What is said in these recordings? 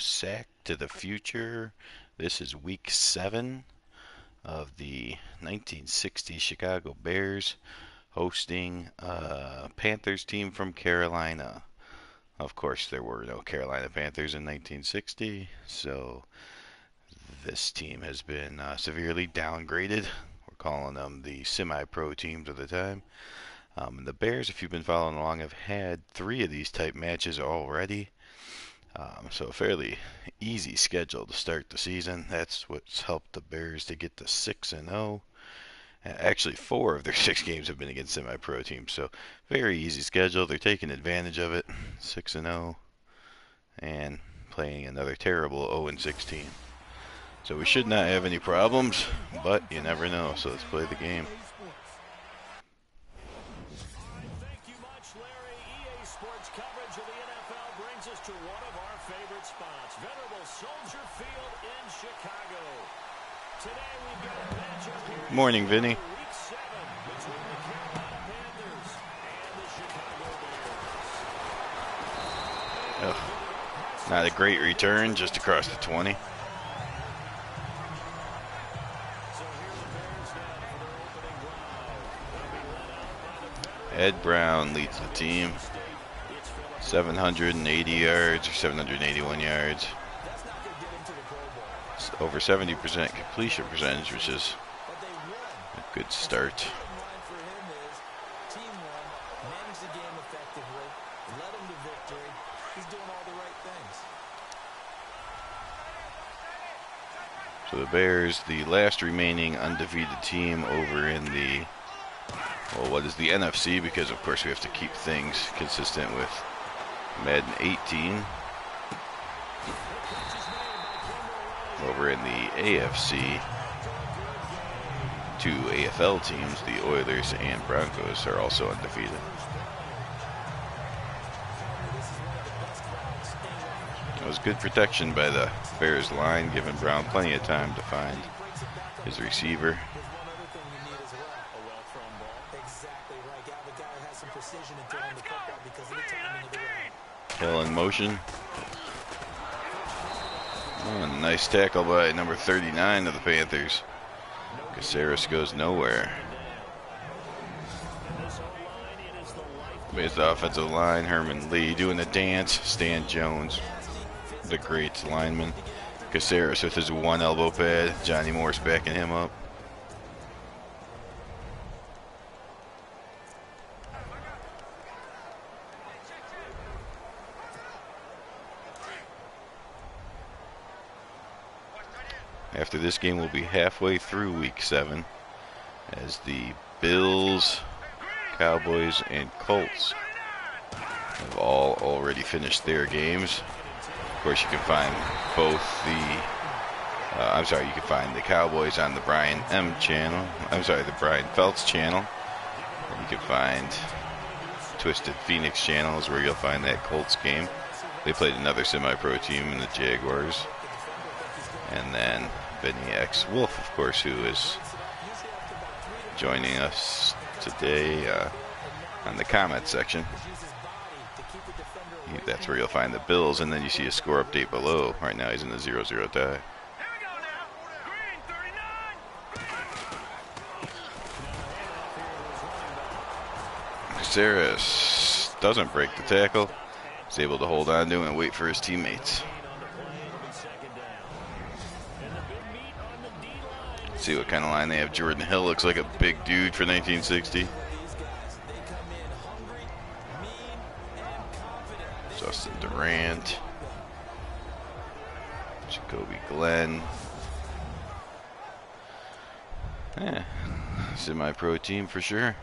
Sack to the future. This is week 7 of the 1960 Chicago Bears hosting a Panthers team from Carolina. Of course, there were no Carolina Panthers in 1960, so this team has been severely downgraded. We're calling them the semi-pro teams of the time. And the Bears, if you've been following along, have had 3 of these type matches already. So a fairly easy schedule to start the season. That's what's helped the Bears to get to 6-0. Actually, 4 of their 6 games have been against semi-pro teams. So very easy schedule. They're taking advantage of it. 6-0 and playing another terrible 0-16. So we should not have any problems, but you never know. So let's play the game. Morning, Vinny. Ugh. Not a great return, just across the 20. Ed Brown leads the team. 780 yards or 781 yards. It's over 70% completion percentage, which is a good start. So the Bears, the last remaining undefeated team over in the, well, what is the NFC? Because of course we have to keep things consistent with Madden 18. Over in the AFC, 2 AFL teams, the Oilers and Broncos, are also undefeated. It was good protection by the Bears line, giving Brown plenty of time to find his receiver. Hill in motion. Oh, nice tackle by number 39 of the Panthers. Caceres goes nowhere. Based offensive line, Herman Lee doing the dance. Stan Jones, the great lineman. Caceres with his one elbow pad. Johnny Morse backing him up. After this game, we'll be halfway through week 7 as the Bills, Cowboys, and Colts have all already finished their games. Of course, you can find both the, you can find the Cowboys on the Brian M channel. The Brian Feltz channel. And you can find Twisted Phoenix channels where you'll find that Colts game. They played another semi-pro team in the Jaguars. And then Benny X Wolf, of course, who is joining us today on the comment section. That's where you'll find the Bills, and then you see a score update below. Right now he's in the 0-0 tie. Caceres doesn't break the tackle. He's able to hold on to it and wait for his teammates. See what kind of line they have. Jordan Hill looks like a big dude for 1960. Justin Durant. Jacoby Glenn. Semi-pro team for sure.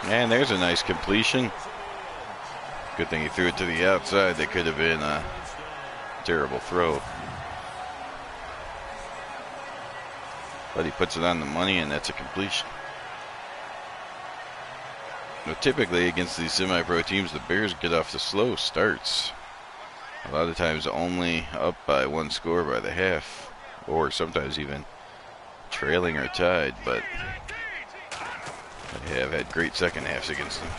And there's a nice completion. Good thing he threw it to the outside. That could have been a terrible throw. But he puts it on the money, and that's a completion. Now, typically against these semi-pro teams, the Bears get off to slow starts. A lot of times only up by one score by the half, or sometimes even trailing or tied, but they have had great second halves against them.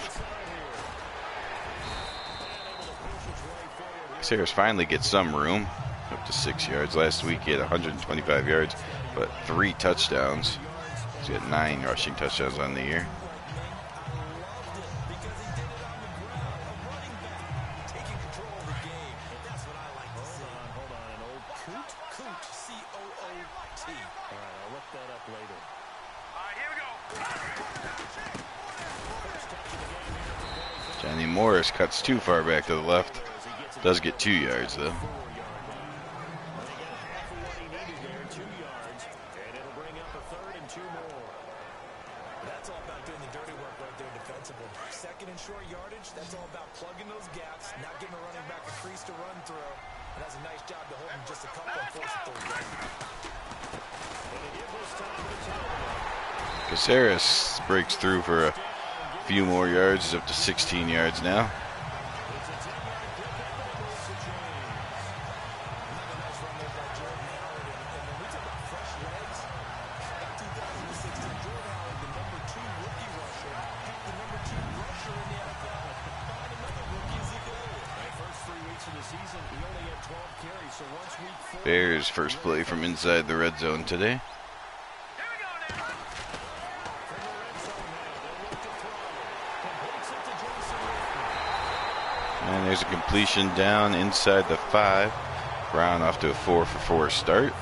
Sayers finally gets some room, up to 6 yards. Last week he had 125 yards, but 3 touchdowns. He's got 9 rushing touchdowns on the year. Johnny Morris cuts too far back to the left. Does get 2 yards though. That's all about doing the dirty work right there defensively. Second and short yardage, that's all about plugging those gaps, not giving a running back a crease to run through. And that's a nice job to hold him just a couple on fourth and third down. Caceres breaks through for a few more yards. He's up to 16 yards now. Bears first play from inside the red zone today. And there's a completion down inside the 5. Brown off to a 4-for-4 start.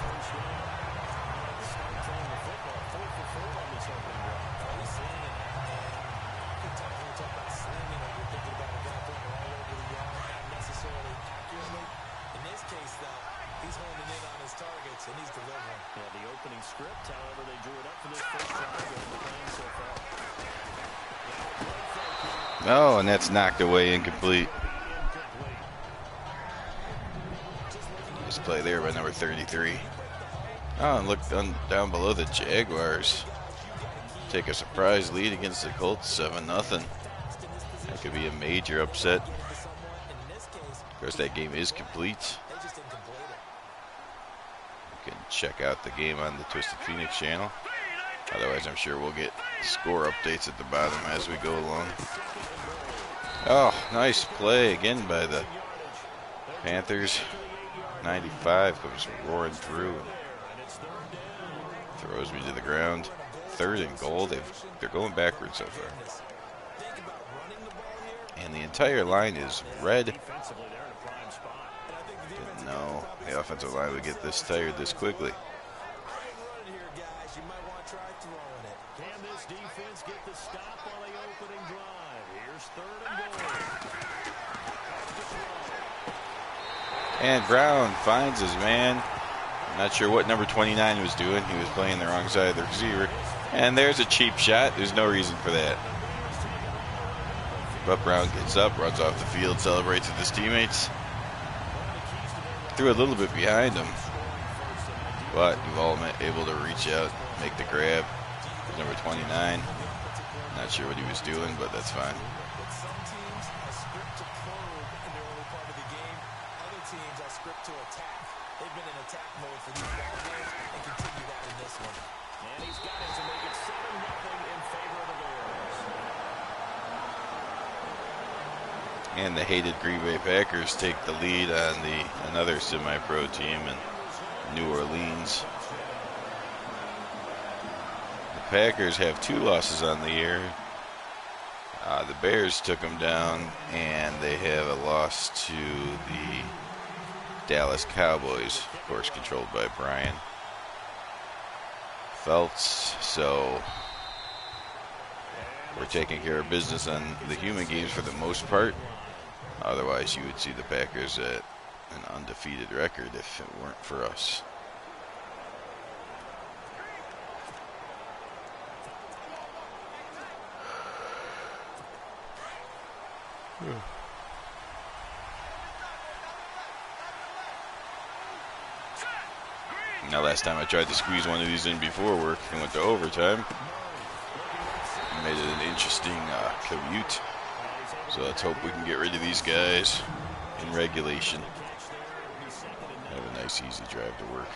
Oh, and that's knocked away, incomplete. Nice play there by number 33. Oh, and look down below, the Jaguars take a surprise lead against the Colts, 7-0. That could be a major upset. Of course, that game is complete. You can check out the game on the Twisted Phoenix channel. Otherwise, I'm sure we'll get score updates at the bottom as we go along. Oh, nice play again by the Panthers. 95 comes roaring through and throws me to the ground. 3rd and goal. They're going backwards so far. And the entire line is red. Didn't know the offensive line would get this tired this quickly. Can this defense get the stop on the opening drive? Here's 3rd and goal. And Brown finds his man. I'm not sure what number 29 was doing. He was playing the wrong side of the receiver. And there's a cheap shot. There's no reason for that. But Brown gets up, runs off the field, celebrates with his teammates. Threw a little bit behind him. But Duval able to reach out, make the grab. Number 29. Not sure what he was doing, but that's fine. Some teams are script to probe in the early part of the game. Other teams are script to attack. They've been in attack mode for these ball games and continue that in this one. And he's got it to make it 7-0 in favor of the Bears. And the hated Green Bay Packers take the lead on another semi-pro team in New Orleans. Packers have 2 losses on the year. The Bears took them down, and they have a loss to the Dallas Cowboys, of course, controlled by Brian Feltz. So we're taking care of business on the human games for the most part. Otherwise, you would see the Packers at an undefeated record if it weren't for us. Now, last time I tried to squeeze one of these in before work and went to overtime. Made it an interesting commute. So let's hope we can get rid of these guys in regulation. nice easy drive to work.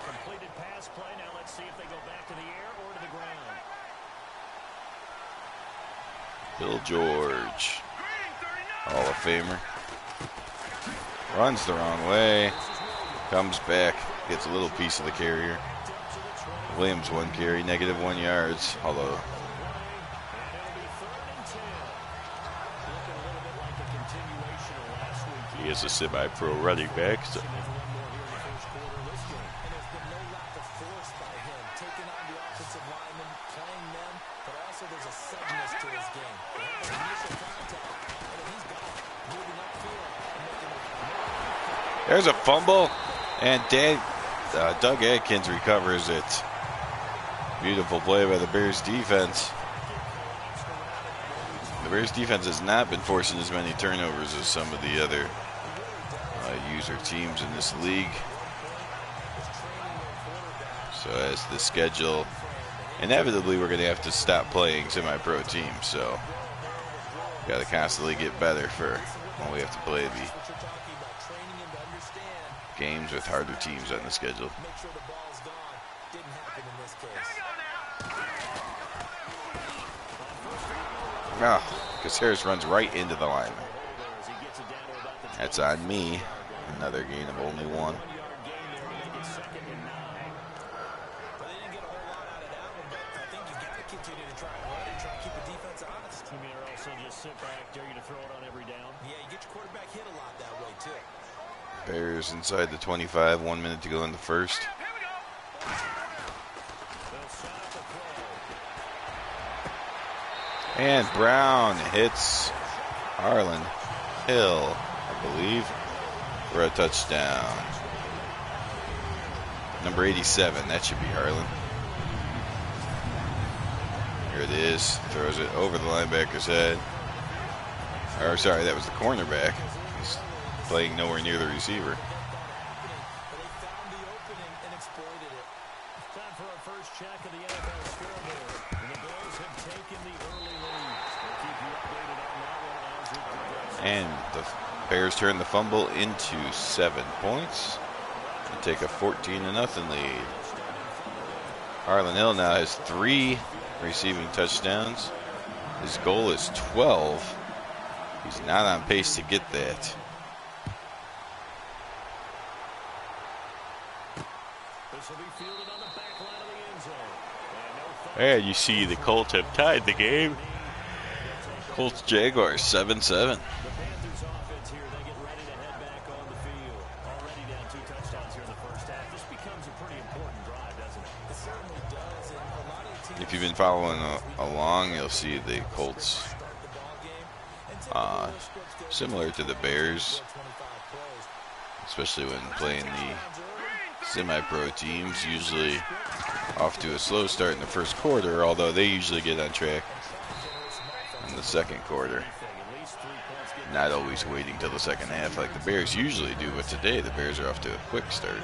Completed pass play. Now let's see if they go back to the air or to the ground. Bill George, Hall of Famer. Runs the wrong way. Comes back. Gets a little piece of the carrier. Williams 1 carry, -1 yards. Although he is a semi-pro running back. So. There's a fumble, and Doug Adkins recovers it. Beautiful play by the Bears defense. The Bears defense has not been forcing as many turnovers as some of the other user teams in this league. So as the schedule, inevitably we're going to have to stop playing semi-pro teams. So got to constantly get better for when we have to play the games with harder teams on the schedule. Because Harris runs right into the lineman. That's on me. Another gain of only 1. Bears inside the 25, 1 minute to go in the first. And Brown hits Harlan Hill, I believe, for a touchdown. Number 87, that should be Harlan. Here it is, throws it over the linebacker's head. Or sorry, that was the cornerback. He's playing nowhere near the receiver. And the Bears turn the fumble into 7 points and take a 14-0 lead. Harlan Hill now has 3 receiving touchdowns. His goal is 12. He's not on pace to get that. And you see the Colts have tied the game. Colts Jaguars 7-7. If you've been following along, you'll see the Colts, similar to the Bears, especially when playing the semi-pro teams, usually off to a slow start in the first quarter, although they usually get on track in the second quarter. Not always waiting till the second half like the Bears usually do, but today the Bears are off to a quick start.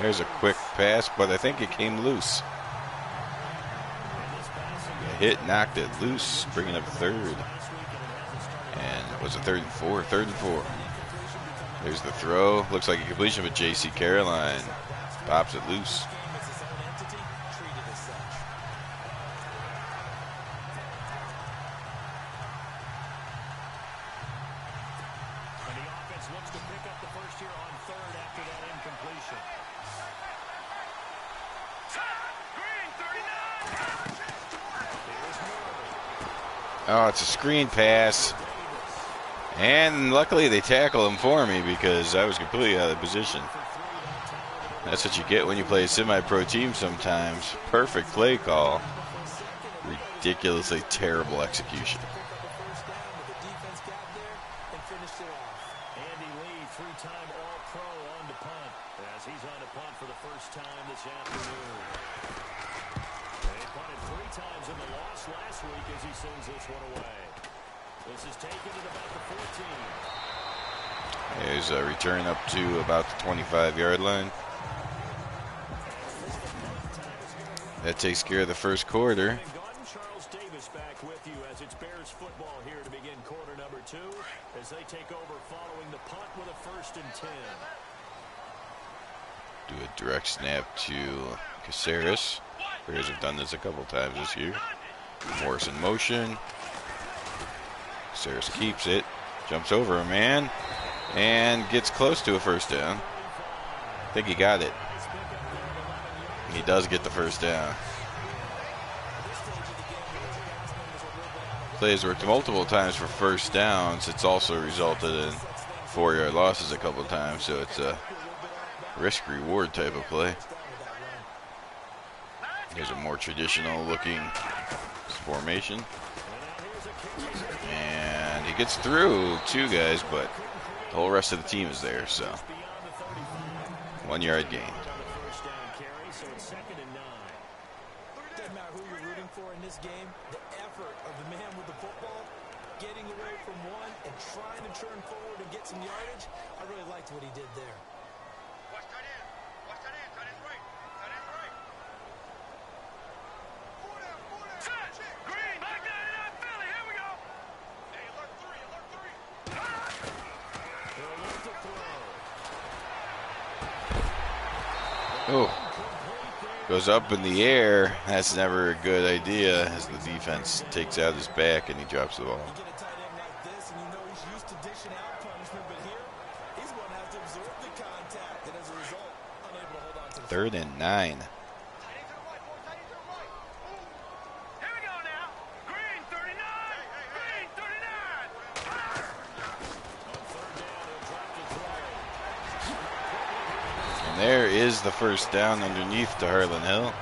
There's a quick pass, but I think it came loose. The hit knocked it loose, bringing up third. And it was a 3rd and 4. 3rd and 4. There's the throw. Looks like a completion with J.C. Caroline. Pops it loose. Oh, it's a screen pass. And luckily they tackle him for me because I was completely out of position. That's what you get when you play a semi-pro team sometimes. Perfect play call. Ridiculously terrible execution. He's on to punt for the first time this afternoon. They punted 3 times this week as he sends this one away. This is taken at about the 14. There's a return up to about the 25-yard line. That takes care of the first quarter. Charles Davis back with you as it's Bears football here to begin quarter number 2 as they take over following the punt with a 1st and 10. Do a direct snap to Caceres. Bears have done this a couple times this year. Morris in motion. Caceres keeps it. Jumps over a man. And gets close to a first down. I think he got it. He does get the first down. Play has worked multiple times for first downs. It's also resulted in 4-yard losses a couple times, so it's a risk-reward type of play. Here's a more traditional looking formation. And he gets through 2 guys, but the whole rest of the team is there, so 1-yard gain. Doesn't matter who you're rooting for in this game, the effort of the man with the football, getting away from one and trying to turn forward and get some yardage, I really liked what he did there. Watch tight end. Watch tight end. Tight end's right. Tight end's right. Set. Green. Back down in that Philly. Here we go. Hey, alert 3. Alert 3. Oh. Goes up in the air. That's never a good idea as the defense takes out his back and he drops the ball. You get a tight end like this and you know he's used to dishing out punishment, but here he's going to have to absorb the contact and as a result, unable to hold on to the 3rd and 9. Tight end to the right, boy. Tight end to the right. Move. Here we go now. Green 39. Green 39. And there is the first down underneath to Harlan Hill.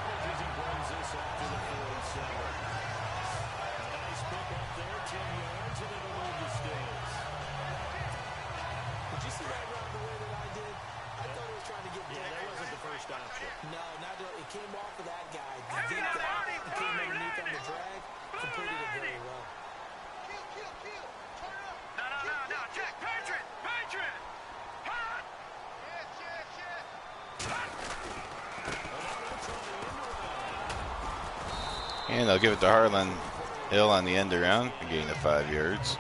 And they'll give it to Harlan Hill on the end around, a gain of 5 yards.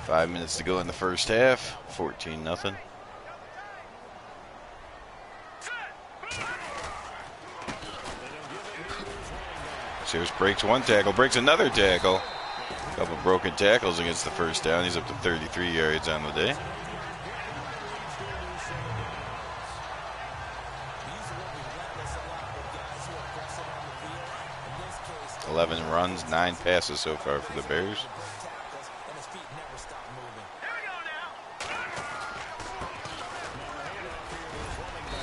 Five minutes to go in the first half, 14-0. Sears breaks one tackle, breaks another tackle. A couple broken tackles against the first down. He's up to 33 yards on the day. 11 runs, 9 passes so far for the Bears.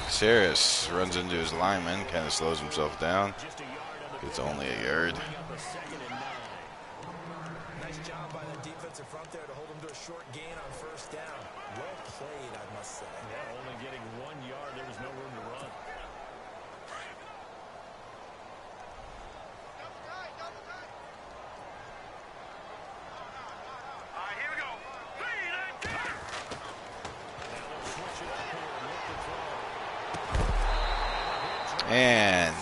Saris runs into his lineman, kind of slows himself down. It's only a yard. Nice job by the defensive front there to hold him to a short gain on first down. Well played, I must say. Yeah, only getting 1 yard. There was no room to run. All right, here we go. And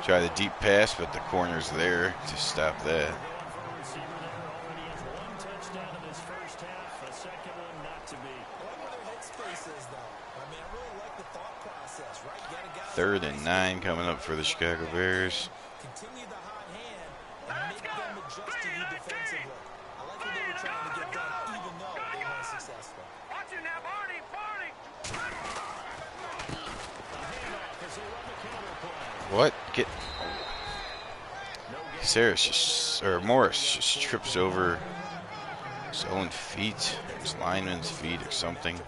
try the deep pass, but the corner's there to stop that. Third and 9 coming up for the Chicago Bears. Continue the hot hand and make them adjust to you defensively. I like what they were trying to get done, even though they weren't successful. Watch it now, Barney, Barney. What? Get Saris just, or Morris just trips over his own feet, his lineman's feet or something.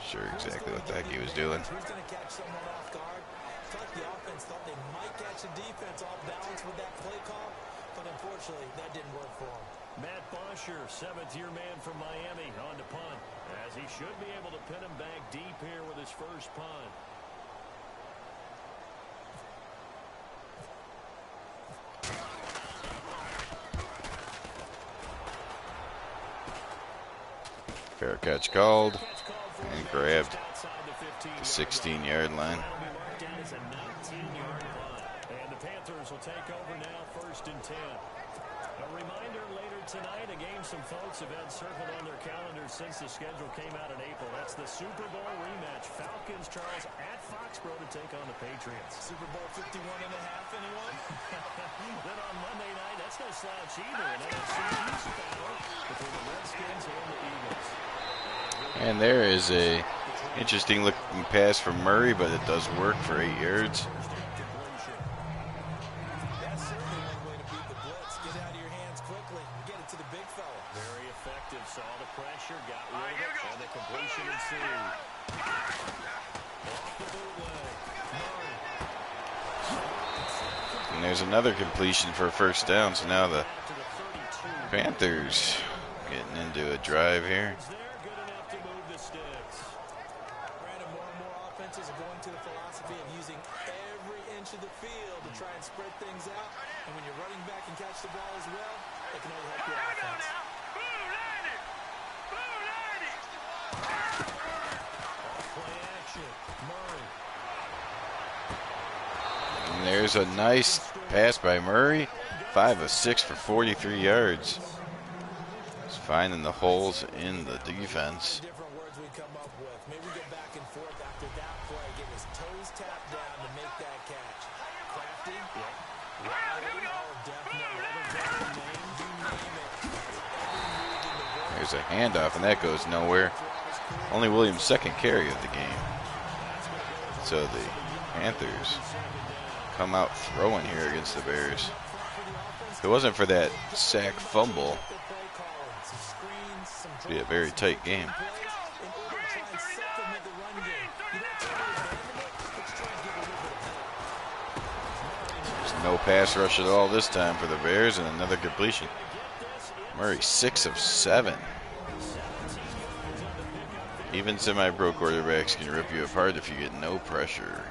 Sure exactly what the heck he was doing. Who's going to catch someone off guard? I felt like the offense thought they might catch the defense off balance with that play call, but unfortunately that didn't work for them. Matt Bosher, seventh-year man from Miami, on to punt, as he should be able to pin him back deep here with his first punt. Fair catch called and grabbed the 16-yard line. And the Panthers will take over now, 1st and 10. A reminder later tonight, a game some folks have had circled on their calendars since the schedule came out in April. That's the Super Bowl rematch. Falcons, Charles, at Foxborough to take on the Patriots. Super Bowl 51 and a half, anyone? Then on Monday night, that's no slouch either. An NFC East battle between the Redskins and the Eagles. And there is a interesting looking pass from Murray, but it does work for 8 yards. That's certainly one way to beat the blitz. Get out of your hands quickly and get it to the big fella. Very effective. Saw the pressure, got rid of it, and the completion ensued. Off the bootleg. Murray. And there's another completion for a first down. So now the Panthers getting into a drive here. Good enough to move the sticks. Brandon, more and more offenses are going to the philosophy of using every inch of the field to try and spread things out. And when you're running back and catch the ball as well, it can only help your offense. Play action. Murray. And there's a nice pass by Murray. 5 of 6 for 43 yards. He's finding the holes in the defense. Different words we come up with. Maybe go back and forth after that play. Get his toes tapped down to make that catch. Crafty. Riley. Oh, definitely. Names, you name it. There's a handoff, and that goes nowhere. Only Williams' second carry of the game. So the Panthers come out throwing here against the Bears. If it wasn't for that sack fumble, it'd be a very tight game. There's no pass rush at all this time for the Bears, and another completion. Murray, 6 of 7. Even semi-pro quarterbacks can rip you apart if you get no pressure.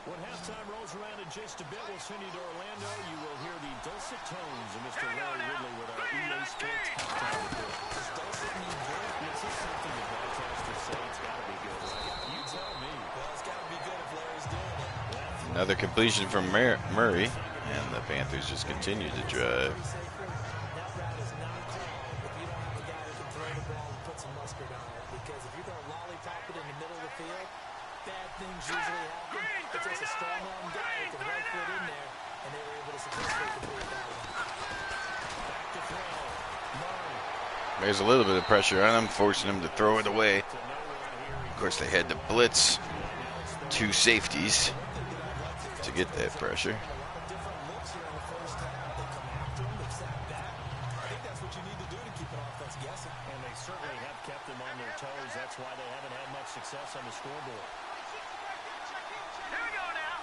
When halftime rolls around in just a bit, we'll send you to Orlando. You will hear the dulcet tones of Mr. Larry Ridley with our EA Sports halftime report. Does dulcet mean good? Is this something the broadcasters say? It's got to be good, right? You tell me. Well, it's got to be good if Larry's doing it. Another completion from Murray, and the Panthers just continue to drive. That route is not called if you don't have a guy who can throw the ball and put some mustard on it. Because if you're going to lollipop it in the middle of the field, bad things usually happen. It takes a strong arm guy with the right foot in there, and they were able to successfully complete that one. Back to throw. Murray. There's a little bit of pressure on him, forcing him to throw it away. Of course, they had to blitz 2 safeties to get that pressure. And they certainly have kept them on their toes. That's why they haven't had much success on the scoreboard. Here we go now.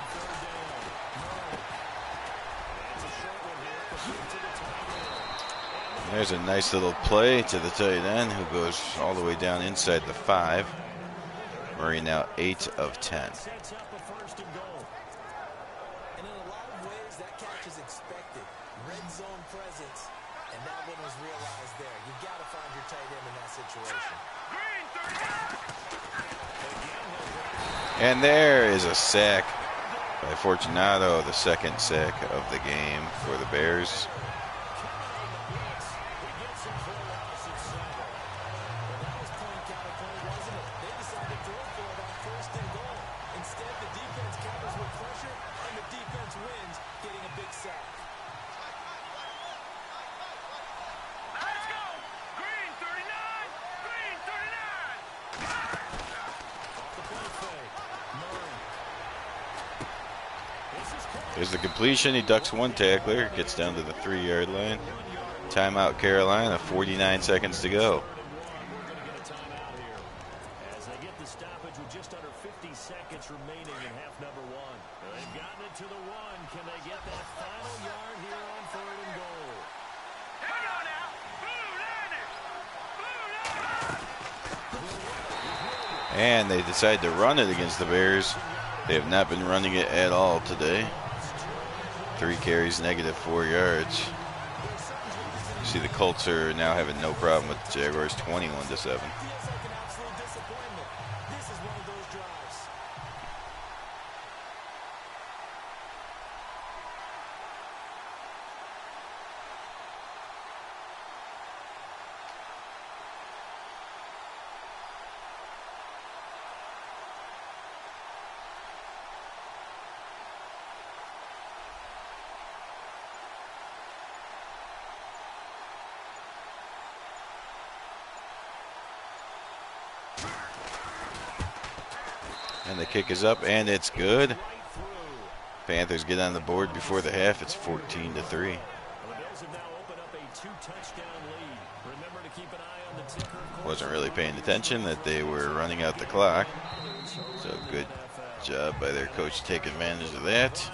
Third down. Murray. That's a short one here. Pursuit to the tight end. There's a nice little play to the tight end who goes all the way down inside the 5. Murray now 8 of 10. Sets up a 1st and goal. And in a lot of ways, that catch is expected. Red zone presence, and that one was realized there. You've got to find your tight end in that situation. And there is a sack by Fortunato, the second sack of the game for the Bears. There's the completion. He ducks one tackler, gets down to the 3-yard line. Timeout, Carolina. 49 seconds to go. As they get the stoppage with just under 50 seconds remaining in half number one. They've gotten it to the one. Can they get that final yard here on 3rd and goal? Here we go now. Blue Niners. Blue Niners. And they decide to run it against the Bears. They have not been running it at all today. 3 carries, -4 yards. You see the Colts are now having no problem with the Jaguars, 21-7. And the kick is up, and it's good. Panthers get on the board before the half. It's 14-3. Wasn't really paying attention that they were running out the clock. So good job by their coach to take advantage of that.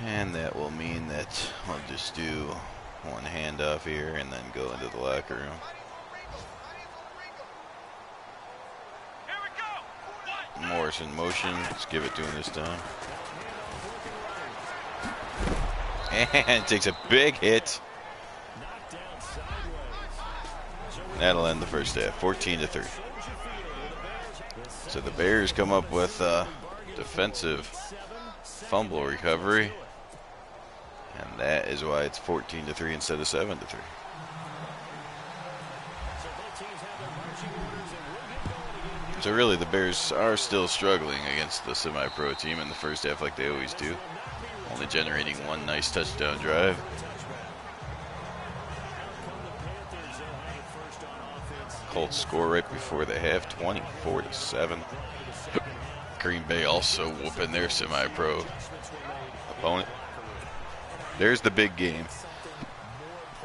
And that will mean that we'll just do one handoff here and then go into the locker room. Morris in motion. Let's give it to him this time. And takes a big hit. That'll end the first half. 14-3. So the Bears come up with a defensive fumble recovery. And that is why it's 14-3 instead of 7-3. So really, the Bears are still struggling against the semi-pro team in the first half like they always do. Only generating one nice touchdown drive. Colts score right before the half, 24-7. Green Bay also whooping their semi-pro opponent. There's the big game.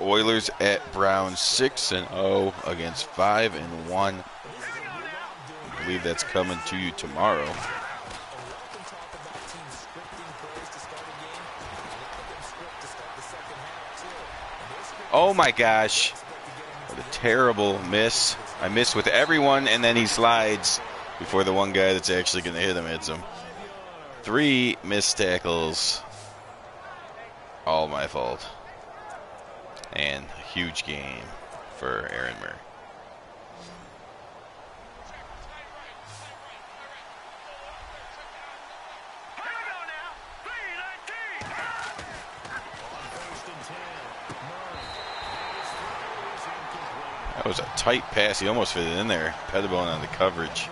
Oilers at Browns, 6-0 against 5-1. I believe that's coming to you tomorrow. Oh my gosh. What a terrible miss. I miss with everyone, and then he slides before the one guy that's actually going to hit him hits him. 3 missed tackles. All my fault. And a huge game for Aaron Murray. That was a tight pass. He almost fit it in there. Pettibone on the coverage.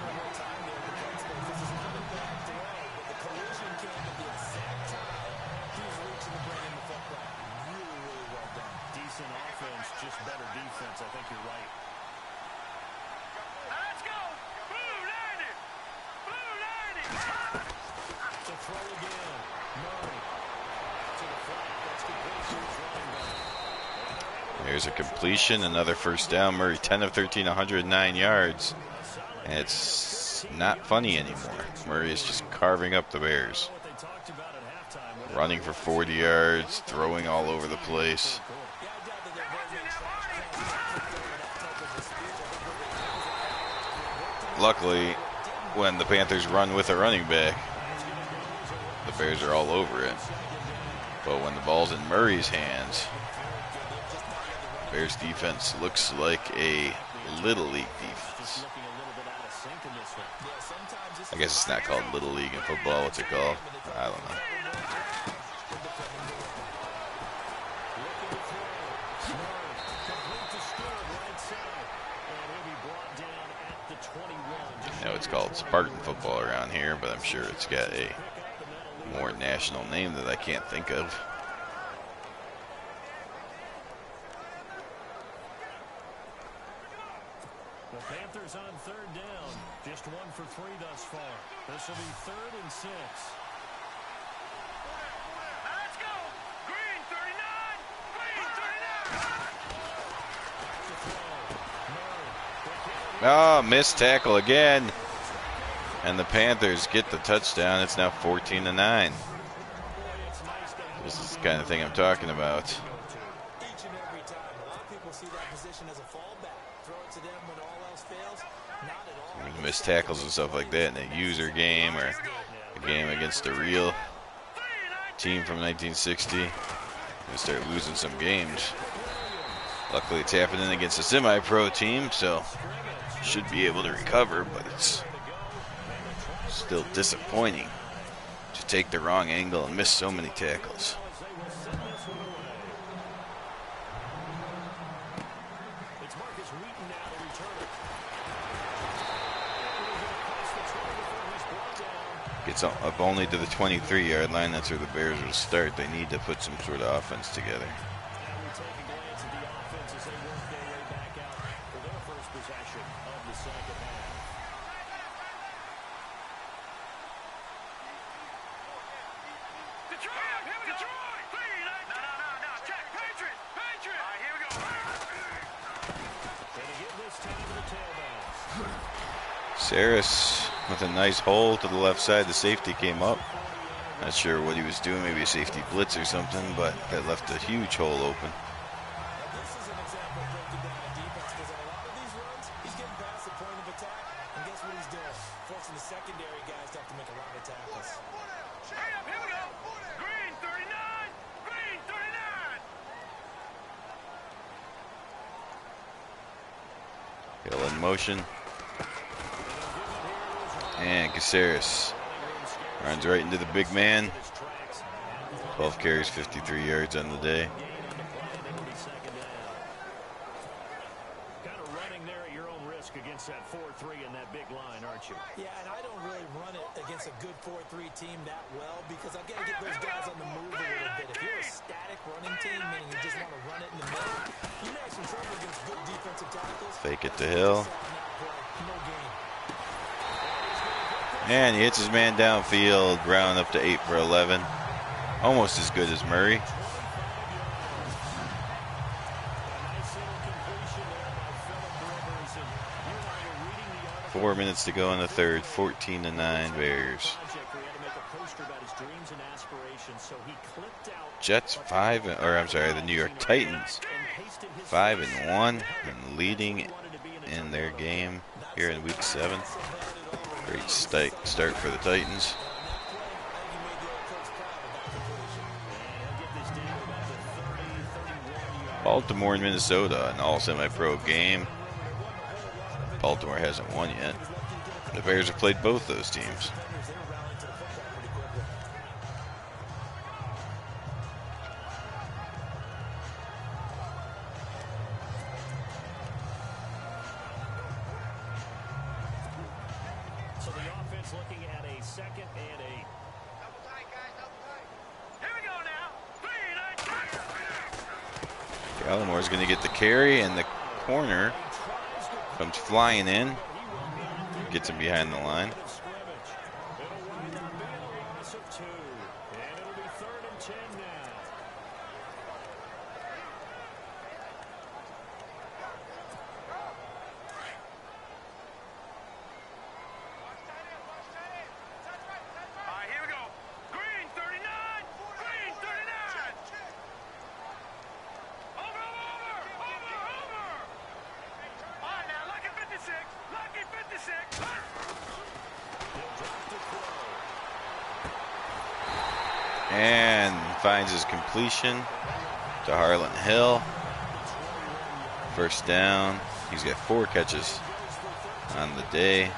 Decent offense, just better defense. I think you're right. Let's go! Blue Niners! Blue Niners! To throw again. Murray. To the flat. That's completion. Running back. There's a completion, another first down. Murray, 10 of 13, 109 yards. And it's not funny anymore. Murray is just carving up the Bears. Running for 40 yards, throwing all over the place. Luckily, when the Panthers run with a running back, the Bears are all over it. But when the ball's in Murray's hands, Bears defense looks like a Little League defense. I guess it's not called Little League in football. What's it called? I don't know. I know it's called Spartan football around here, but I'm sure it's got a more national name that I can't think of. The Panthers on 3rd down. Just 1 for 3 thus far. This will be 3rd and 6. Let's go! Green 39! Green 39! To throw. Murray. Oh, missed tackle again. And the Panthers get the touchdown. It's now 14-9. This is the kind of thing I'm talking about. Each and every time. A lot of people see that position as a fallback. Throw it to them when all else fails. Not at all. When you miss tackles and stuff like that in a user game or a game against a real team from 1960, you start losing some games. Luckily, it's happening against a semi-pro team, so should be able to recover, but it's still disappointing to take the wrong angle and miss so many tackles. Gets up only to the 23-yard line. That's where the Bears will start. They need to put some sort of offense together. Saris with a nice hole to the left side. The safety came up. Not sure what he was doing, maybe a safety blitz or something, but that left a huge hole open. This is an example of breaking down a defense because on a lot of these runs, he's getting past the point of attack, and guess what he's doing? Forcing the secondary guys to have to make a lot of tackles. Hurry up, here we go. Green 39. Green 39. Hill in motion. And Caceres runs right into the big man. 12 carries, 53 yards on the day. Kind of running there at your own risk against that 4-3 and that big line, aren't you? Yeah, and I don't really run it against a good 4-3 team that well because I've got to get those guys on the move a little bit. If you're a static running team, meaning you just want to run it in the middle, you may have some trouble against good defensive tackles. Fake it to Hill. No game. And he hits his man downfield. Brown up to 8 for 11. Almost as good as Murray. Four minutes to go in the third. 14-9 Bears. Jets 5, or I'm sorry, the New York Titans 5-1 and leading in their game here in Week 7. Great start for the Titans. Baltimore and Minnesota, an all semi-pro game. Baltimore hasn't won yet. The Bears have played both those teams. So the offense looking at a 2nd and 8. Double tight, guys, double tight. Here we go now. Gallimore's going to get the carry, and the corner comes flying in. Gets him behind the line. And finds his completion to Harlan Hill. First down. He's got 4 catches on the day.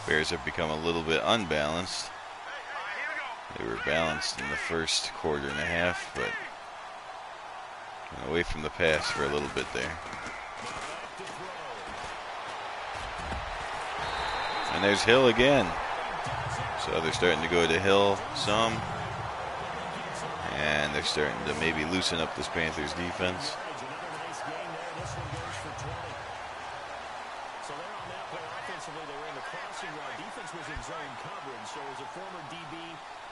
Bears have become a little bit unbalanced. They were balanced in the first quarter and a half, but away from the pass for a little bit there. And there's Hill again. So they're starting to go to Hill some. And they're starting to maybe loosen up this Panthers defense. So they're on that play offensively. They were in the crossing route. Defense was in zone coverage. So as a former DB,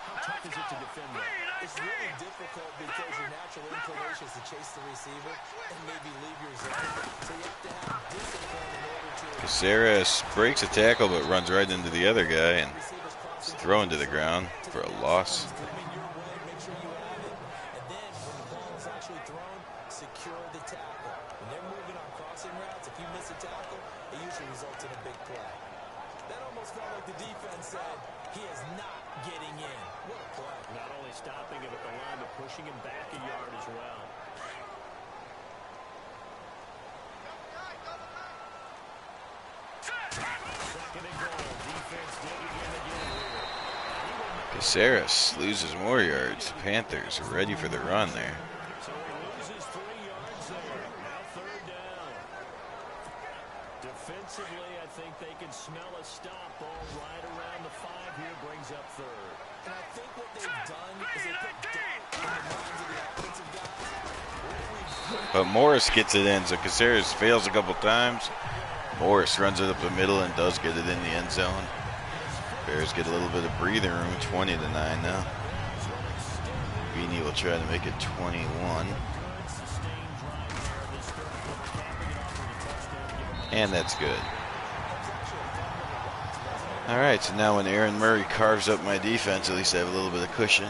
how tough is it to defend that? It's really difficult because your natural inclination is to chase the receiver and maybe leave your zone. So you have to have discipline in order to... Caceres breaks a tackle but runs right into the other guy and is thrown to the ground for a loss. Coming your way, make sure you have it. And then when the ball is actually thrown, secure the tackle. When they're moving on crossing routes, if you miss a tackle, it usually results in a big play. That almost felt like the defense said, he is not getting in. What a play. Not only stopping him at the line, but pushing him back a yard as well. Second and goal. Defense digging in again here. Caceres loses more yards. Panthers are ready for the run there. So he loses 3 yards there. Now third down. Defensively, I think they can smell a stop. Ball right around the 5 here, brings up third. And I think what they've done is they put doubt in the minds of the offensive guys. But Morris gets it in, so Caceres fails a couple times. Morris runs it up the middle and does get it in the end zone. Bears get a little bit of breathing room, 20-9 now. Beanie will try to make it 21. And that's good. All right, so now when Aaron Murray carves up my defense, at least I have a little bit of cushion.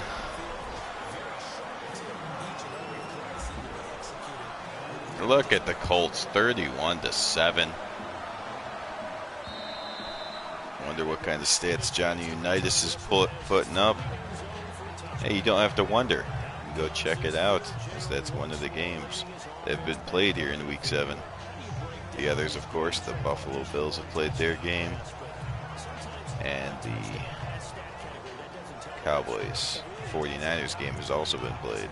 Look at the Colts, 31-7. Wonder what kind of stats Johnny Unitas is putting up. Hey, you don't have to wonder. You go check it out, because that's one of the games that have been played here in Week 7. The others, of course, the Buffalo Bills have played their game, and the Cowboys 49ers game has also been played.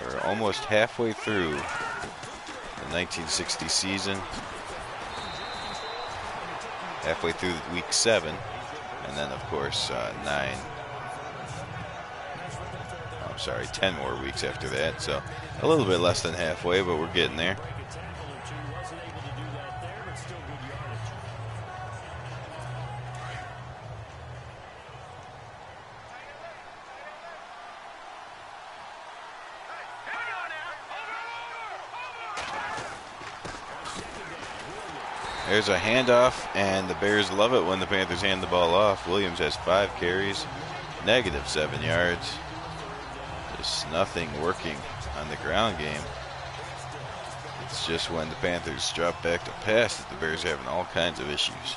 We're almost halfway through the 1960 season, halfway through Week 7, and then of course 10 more weeks after that, so a little bit less than halfway, but we're getting there. There's a handoff, and the Bears love it when the Panthers hand the ball off. Williams has 5 carries, -7 yards. Just nothing working on the ground game. It's just when the Panthers drop back to pass that the Bears are having all kinds of issues.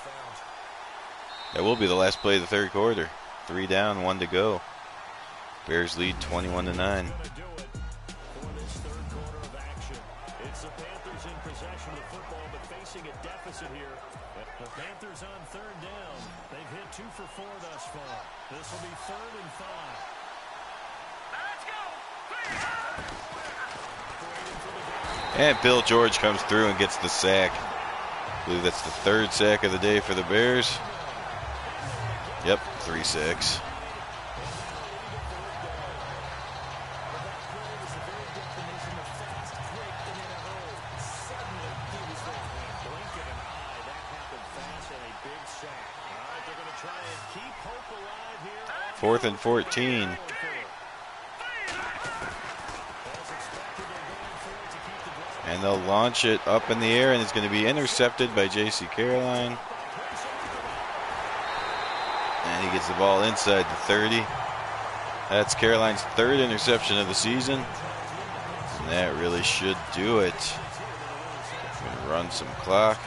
That will be the last play of the third quarter. 3 down, 1 to go. Bears lead 21-9. Here. The Panthers on third down. They've hit 2 for 4 thus far. This will be 3rd and 5. Let's go. And Bill George comes through and gets the sack. I believe that's the 3rd sack of the day for the Bears. Yep, 3 sacks. Fourth and 14. And they'll launch it up in the air, and it's going to be intercepted by J.C. Caroline. And he gets the ball inside the 30. That's Caroline's 3rd interception of the season. And that really should do it. Going to run some clock.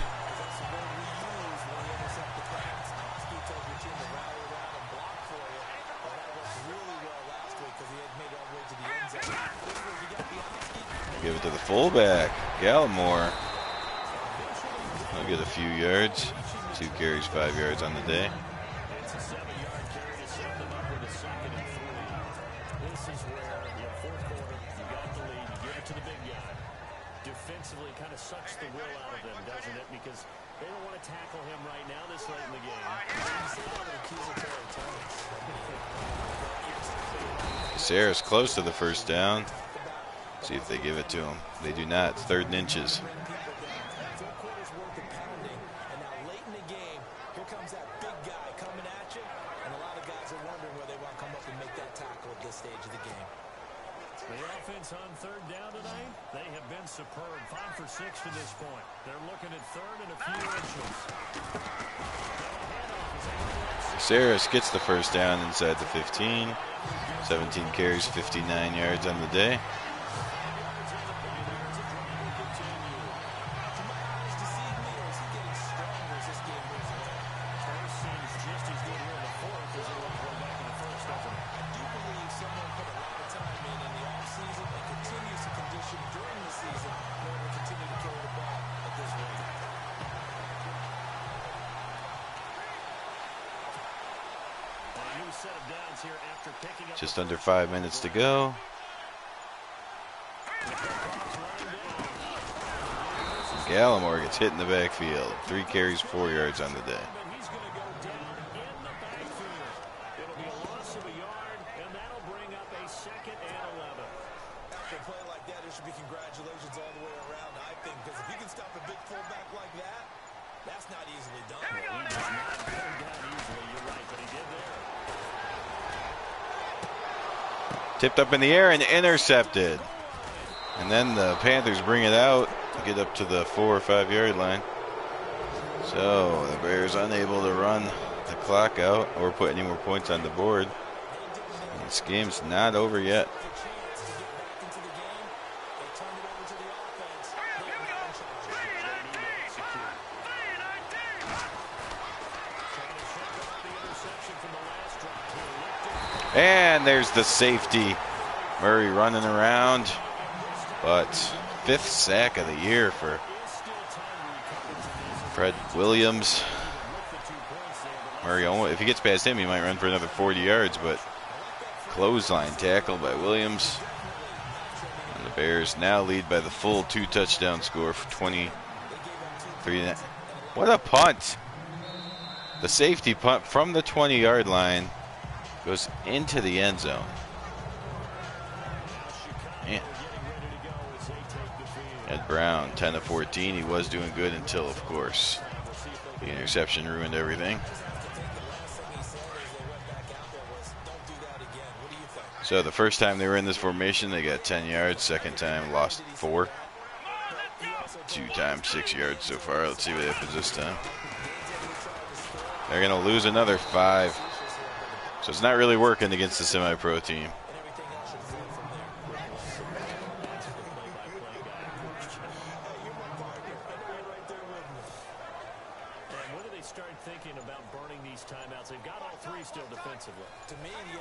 Give it to the fullback, Gallimore. He'll get a few yards. 2 carries, 5 yards on the day. It's a 7-yard carry to set them up with a 2nd and 3. This is where, in the 4th quarter, you got the lead, you give it to the big guy. Defensively, kind of sucks the will out of them, doesn't it? Because they don't want to tackle him right now this late in the game. Caceres close to the first down. See if they give it to him. They do not. It's 3rd and inches. superb. 5 for 6 to this point. They're looking at third and a few inches. Saris gets the first down inside the 15. 17 carries, 59 yards on the day. Just under 5 minutes to go. Gallimore gets hit in the backfield. 3 carries, 4 yards on the day. He's going to go down in the backfield. It'll be a loss of a yard, and that'll bring up a 2nd and 11. After a play like that, there should be congratulations all the way around, I think, because if you can stop a big fullback like that, that's not easily done. He does not go down easily, you're right, but he did there. Tipped up in the air and intercepted. And then the Panthers bring it out to get up to the 4 or 5 yard line. So the Bears unable to run the clock out or put any more points on the board. And this game's not over yet. And there's the safety. Murray running around. But 5th sack of the year for Fred Williams. Murray, if he gets past him, he might run for another 40 yards, but clothesline tackle by Williams. And the Bears now lead by the full 2 touchdown score for 23. What a punt. The safety punt from the 20 yard line goes into the end zone. Man. Ed Brown, 10 of 14. He was doing good until, of course, the interception ruined everything. So the first time they were in this formation, they got 10 yards. Second time, lost 4. 2 times 6 yards so far. Let's see what happens this time. They're going to lose another 5. So it's not really working against the semi-pro team.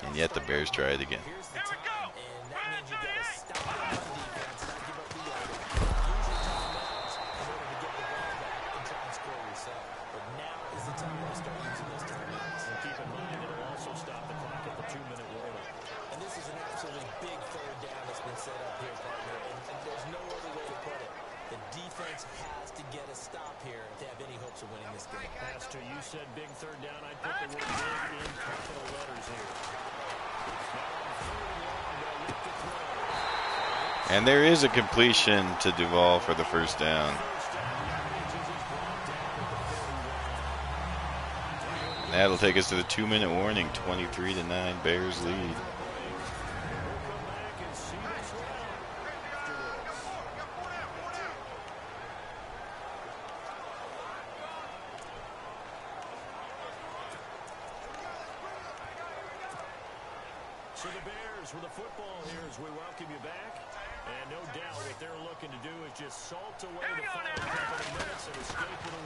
And yet the Bears try it again. Has to get a stop here to have any hopes of winning this game. Pastor, you said big third down. I'd put the word big in capital letters here. And there is a completion to Duvall for the first down. And that'll take us to the 2-minute warning. 23-9, Bears lead. So the Bears with a football here as we welcome you back. And no doubt what they're looking to do is just salt away the final couple of minutes and escape with a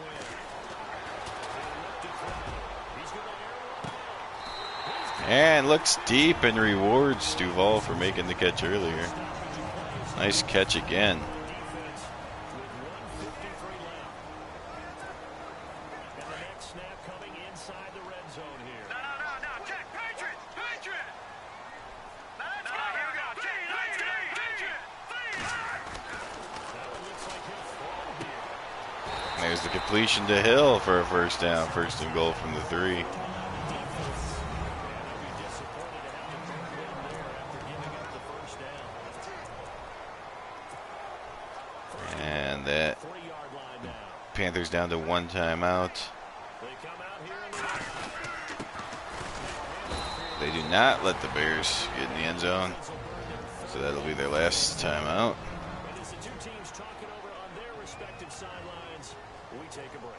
win. And looks deep and rewards Duvall for making the catch earlier. Nice catch again. There's the completion to Hill for a first down, 1st and goal from the 3. And that Panthers down to 1 timeout. They do not let the Bears get in the end zone, so that'll be their last timeout. As the two teams try respective sidelines, we take a break.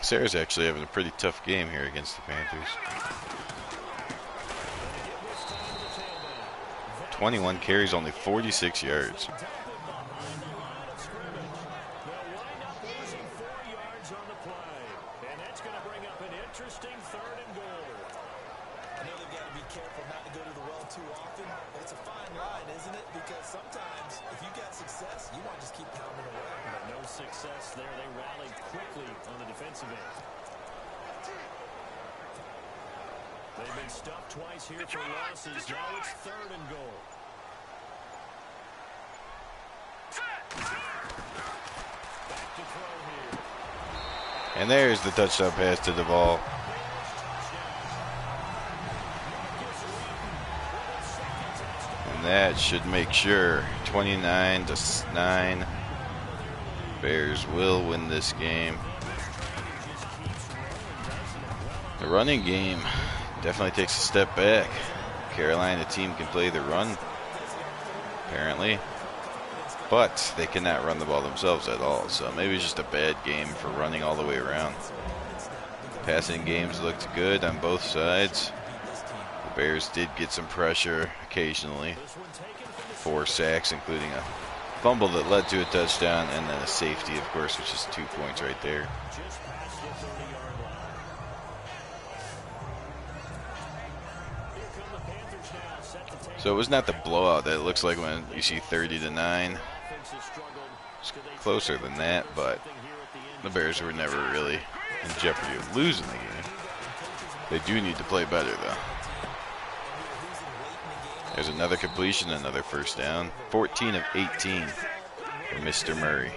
Sarah's actually having a pretty tough game here against the Panthers. 21 carries, only 46 yards. Too often, but it's a fine line, isn't it? Because sometimes, if you got success, you want to just keep pounding away. But no success there. They rallied quickly on the defensive end. They've been stuffed twice here for losses. Now it's 3rd and goal. Back to throw here. And there's the touchdown pass to the ball. That should make sure 29-9. Bears will win this game. The running game definitely takes a step back. Carolina team can play the run, apparently, but they cannot run the ball themselves at all. So maybe it's just a bad game for running all the way around. Passing games looked good on both sides. The Bears did get some pressure occasionally. 4 sacks, including a fumble that led to a touchdown, and then a safety, of course, which is 2 points right there. So it was not the blowout that it looks like when you see 30-9. It's closer than that, but the Bears were never really in jeopardy of losing the game. They do need to play better, though. There's another completion, another first down. 14 of 18 for Mr. Murray.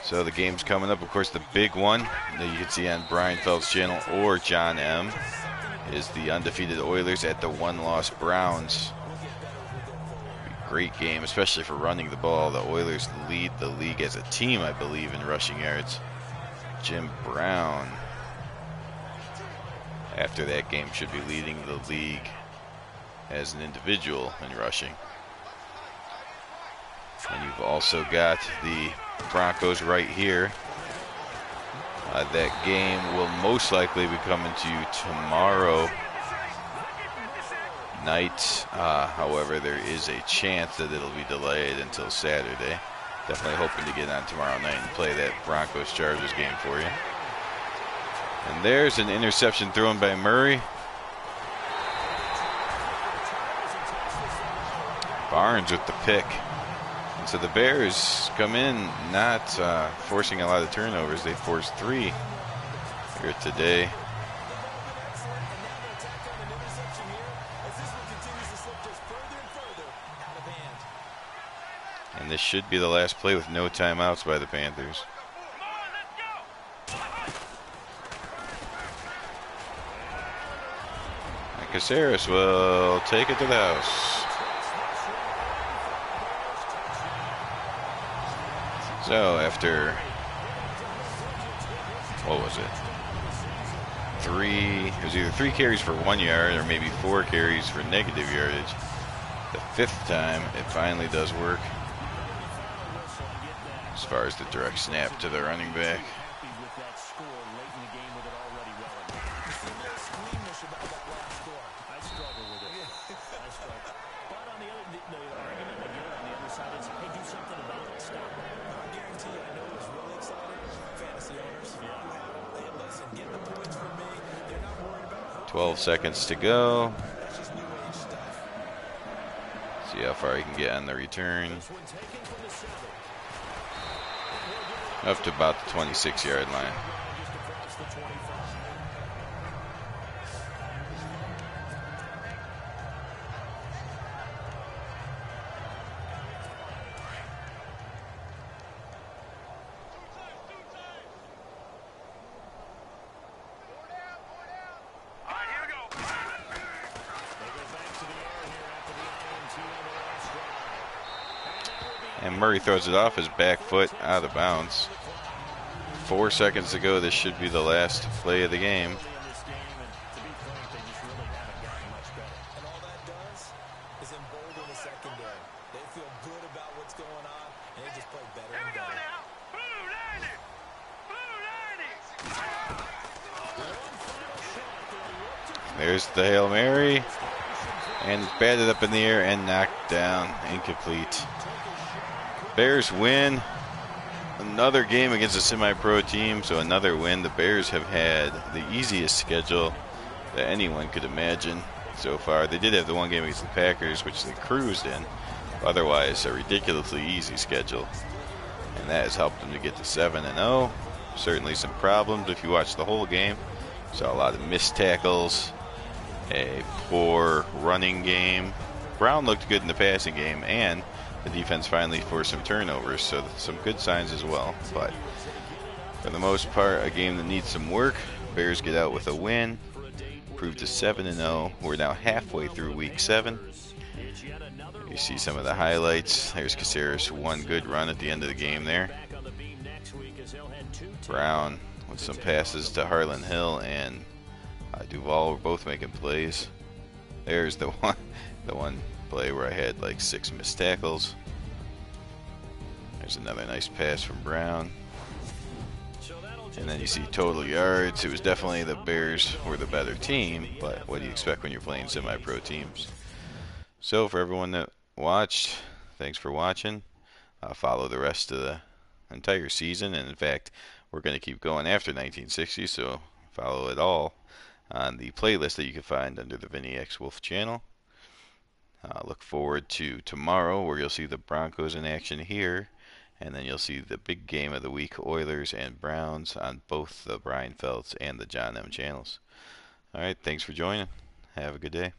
So the game's coming up. Of course, the big one that you can see on Brian Feld's channel or John M. is the undefeated Oilers at the 1-loss Browns. Great game, especially for running the ball. The Oilers lead the league as a team, I believe, in rushing yards. Jim Brown, after that game, should be leading the league as an individual in rushing. And you've also got the Broncos right here. That game will most likely be coming to you tomorrow night. However, there is a chance that it'll be delayed until Saturday. Definitely hoping to get on tomorrow night and play that Broncos-Chargers game for you. And there's an interception thrown by Murray. Barnes with the pick. And so the Bears come in not forcing a lot of turnovers. They forced 3 here today. And this should be the last play with no timeouts by the Panthers. And Caceres will take it to the house. So after, what was it? It was either 3 carries for 1 yard or maybe 4 carries for negative yardage. The 5th time it finally does work. As far as the direct snap to the running back. Yeah. 12 seconds to go. See how far he can get on the return. Up to about the 26-yard line. And Murray throws it off his back foot out of bounds. 4 seconds to go. This should be the last play of the game. And all that does secondary. They feel good about what's going on, and they just play better Here and we go better. now. Blue Lightning. Blue Lightning. There's the Hail Mary. And it's batted up in the air and knocked down. Incomplete. Bears win. Another game against a semi-pro team, so another win. The Bears have had the easiest schedule that anyone could imagine so far. They did have the one game against the Packers, which they cruised in. Otherwise, a ridiculously easy schedule. And that has helped them to get to 7-0. Certainly some problems if you watch the whole game. Saw a lot of missed tackles, a poor running game. Brown looked good in the passing game, and the defense finally forced some turnovers, so some good signs as well. But for the most part, a game that needs some work. Bears get out with a win, improve to 7-0. We're now halfway through week 7. You see some of the highlights. There's Caceres, one good run at the end of the game there. Brown with some passes to Harlan Hill and Duvall were both making plays. There's the one play where I had like 6 missed tackles. There's another nice pass from Brown. And then you see total yards. It was definitely the Bears were the better team, but what do you expect when you're playing semi-pro teams? So for everyone that watched, thanks for watching. Follow the rest of the entire season, and in fact, we're going to keep going after 1960, so follow it all on the playlist that you can find under the Vinny X Wolf channel. Look forward to tomorrow, where you'll see the Broncos in action here, and then you'll see the big game of the week, Oilers and Browns, on both the Brian Feltz and the John M channels. All right, thanks for joining. Have a good day.